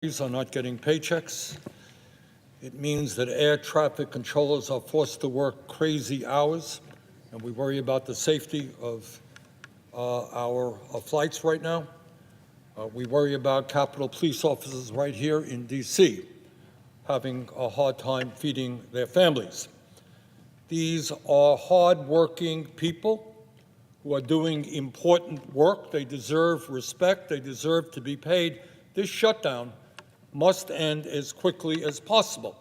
are not getting paychecks. It means that air traffic controllers are forced to work crazy hours, and we worry about the safety of our flights right now. We worry about Capitol Police officers right here in D.C. having a hard time feeding their families. These are hard-working people who are doing important work. They deserve respect. They deserve to be paid. This shutdown must end as quickly as possible.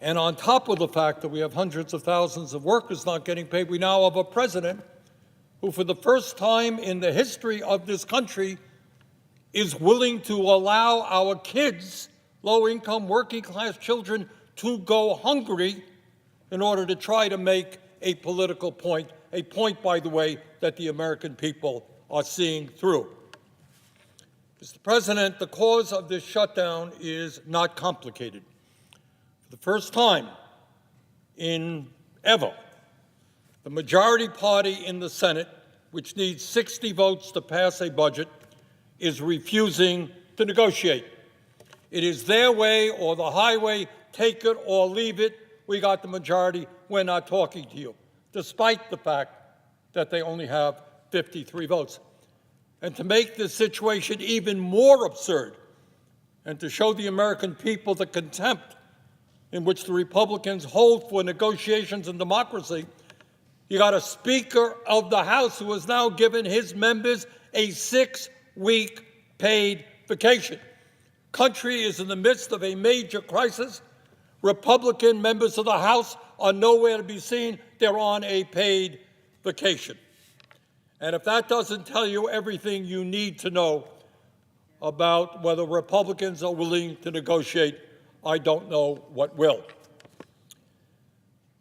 And on top of the fact that we have hundreds of thousands of workers not getting paid, we now have a president who, for the first time in the history of this country, is willing to allow our kids, low-income, working-class children, to go hungry in order to try to make a political point, a point, by the way, that the American people are seeing through. Mr. President, the cause of this shutdown is not complicated. For the first time in ever, the majority party in the Senate, which needs 60 votes to pass a budget, is refusing to negotiate. It is their way or the highway, take it or leave it. We got the majority, we're not talking to you, despite the fact that they only have 53 votes. And to make this situation even more absurd, and to show the American people the contempt in which the Republicans hold for negotiations and democracy, you got a Speaker of the House who has now given his members a 6-week paid vacation. Country is in the midst of a major crisis. Republican members of the House are nowhere to be seen. They're on a paid vacation. And if that doesn't tell you everything you need to know about whether Republicans are willing to negotiate, I don't know what will.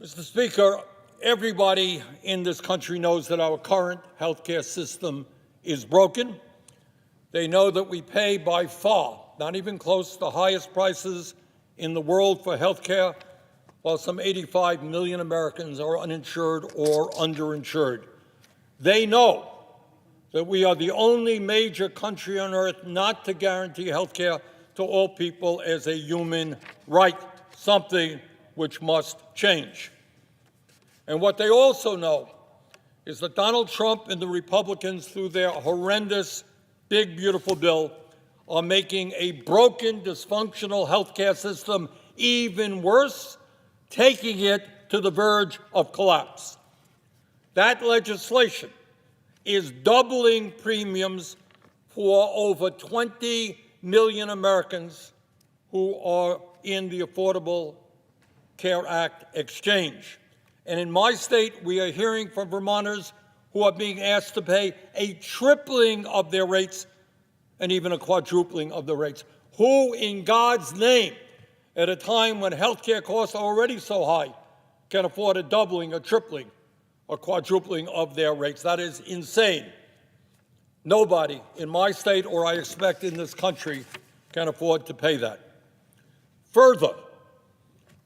Mr. Speaker, everybody in this country knows that our current health care system is broken. They know that we pay by far, not even close, the highest prices in the world for health care, while some 85 million Americans are uninsured or underinsured. They know that we are the only major country on earth not to guarantee health care to all people as a human right, something which must change. And what they also know is that Donald Trump and the Republicans, through their horrendous, big, beautiful bill, are making a broken, dysfunctional health care system even worse, taking it to the verge of collapse. That legislation is doubling premiums for over 20 million Americans who are in the Affordable Care Act exchange. And in my state, we are hearing from Vermonters who are being asked to pay a tripling of their rates and even a quadrupling of the rates. Who, in God's name, at a time when health care costs are already so high, can afford a doubling, a tripling, a quadrupling of their rates? That is insane. Nobody in my state, or I expect in this country, can afford to pay that. Further,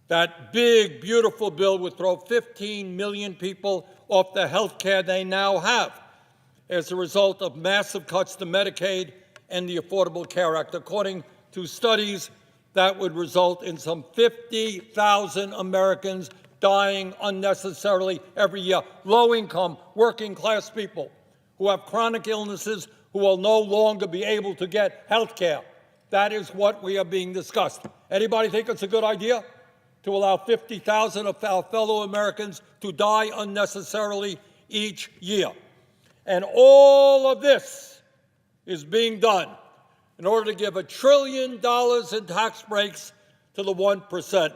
that big, beautiful bill would throw 15 million people off the health care they now have as a result of massive cuts to Medicaid and the Affordable Care Act. According to studies, that would result in some 50,000 Americans dying unnecessarily every year. Low-income, working-class people who have chronic illnesses who will no longer be able to get health care. That is what we are being discussed. Anybody think it's a good idea to allow 50,000 of our fellow Americans to die unnecessarily each year? And all of this is being done in order to give $1 trillion in tax breaks to the 1%.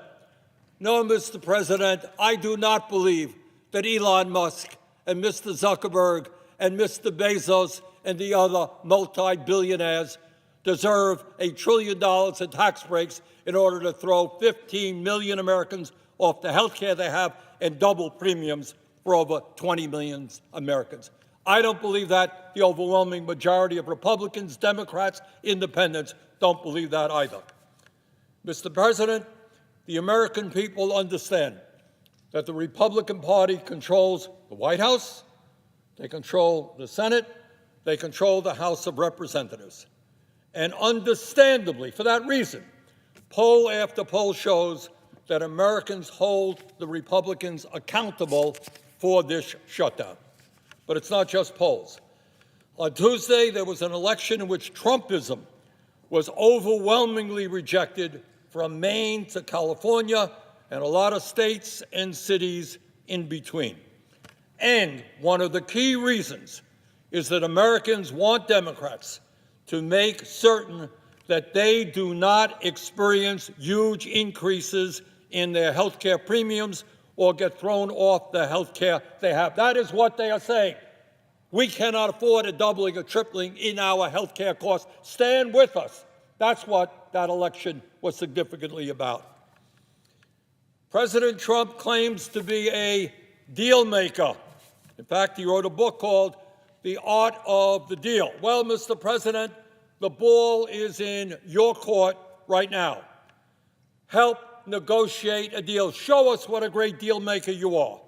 No, Mr. President, I do not believe that Elon Musk and Mr. Zuckerberg and Mr. Bezos and the other multi-billionaires deserve $1 trillion in tax breaks in order to throw 15 million Americans off the health care they have and double premiums for over 20 million Americans. I don't believe that. The overwhelming majority of Republicans, Democrats, Independents don't believe that either. Mr. President, the American people understand that the Republican Party controls the White House, they control the Senate, they control the House of Representatives. And understandably, for that reason, poll after poll shows that Americans hold the Republicans accountable for this shutdown. But it's not just polls. On Tuesday, there was an election in which Trumpism was overwhelmingly rejected from Maine to California and a lot of states and cities in between. And one of the key reasons is that Americans want Democrats to make certain that they do not experience huge increases in their health care premiums or get thrown off the health care they have. That is what they are saying. We cannot afford a doubling or tripling in our health care costs. Stand with us. That's what that election was significantly about. President Trump claims to be a deal maker. In fact, he wrote a book called The Art of the Deal. Well, Mr. President, the ball is in your court right now. Help negotiate a deal. Show us what a great deal maker you are.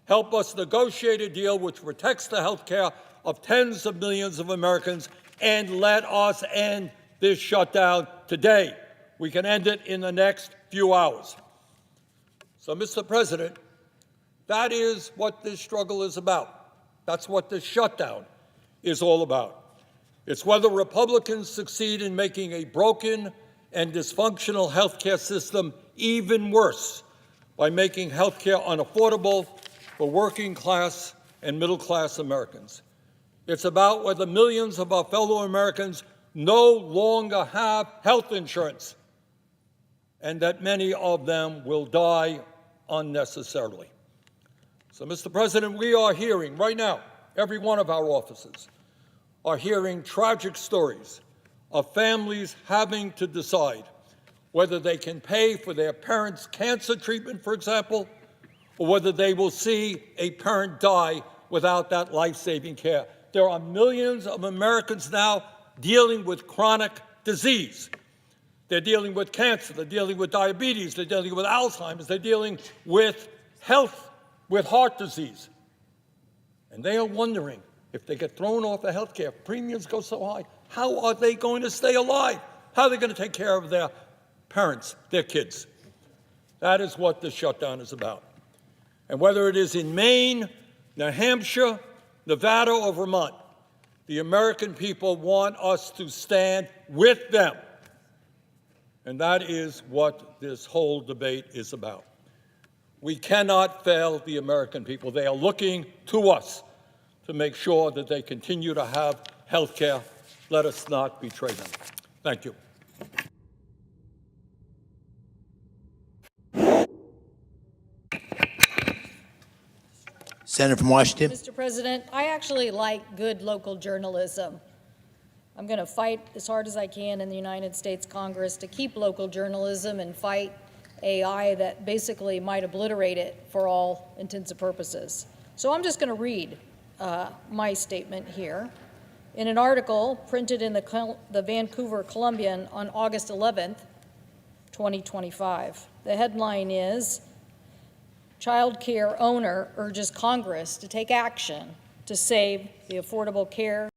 Help us negotiate a deal which protects the health care of tens of millions of Americans, and let us end this shutdown today. We can end it in the next few hours. So, Mr. President, that is what this struggle is about. That's what this shutdown is all about. It's whether Republicans succeed in making a broken and dysfunctional health care system even worse by making health care unaffordable for working class and middle class Americans. It's about whether millions of our fellow Americans no longer have health insurance and that many of them will die unnecessarily. So, Mr. President, we are hearing right now, every one of our offices are hearing tragic stories of families having to decide whether they can pay for their parents' cancer treatment, for example, or whether they will see a parent die without that life-saving care. There are millions of Americans now dealing with chronic disease. They're dealing with cancer, they're dealing with diabetes, they're dealing with Alzheimer's, they're dealing with health, with heart disease. And they are wondering, if they get thrown off the health care, premiums go so high, how are they going to stay alive? How are they going to take care of their parents, their kids? That is what this shutdown is about. And whether it is in Maine, New Hampshire, Nevada, or Vermont, the American people want us to stand with them. And that is what this whole debate is about. We cannot fail the American people. They are looking to us to make sure that they continue to have health care. Let us not betray them. Thank you. Senator from Washington. Mr. President, I actually like good local journalism. I'm going to fight as hard as I can in the United States Congress to keep local journalism and fight AI that basically might obliterate it for all intents and purposes. So I'm just going to read my statement here. In an article printed in the Vancouver Columbian on August 11th, 2025, the headline is, "Child care owner urges Congress to take action to save the Affordable Care